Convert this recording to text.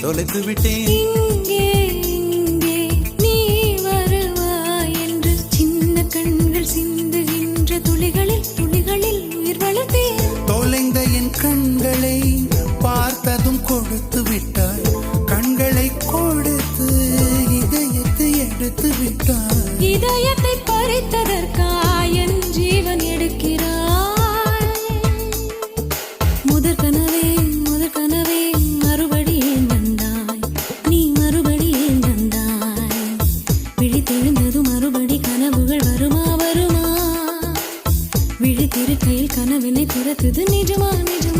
தொலைத்து விட்டேன். இங்கே இங்கே நீ வருவாய் என்று சின்ன கண்கள் சிந்துகின்ற துளிகளில் துளிகளில் உயிர் வளர்த்தேன். தொலைந்த என் கண்களை பார்த்ததும் கொடுத்து விட்டாய். கண்களை கொடுத்து இதயத்தை எடுத்து விட்டாய். இதயத்தை பறித்ததற்காய் என் ஜீவன் எடுக்கிறாய். முதற் கனவே மறுபடியும் வந்தாய். நீ மறுபடியும் வந்தாய். விழித்தெழுந்தது மறுபடி கனவுகள் வருமா வருமா? விழித்திருக்கையில் கனவினை துரத்துது நிஜமா நிஜமா?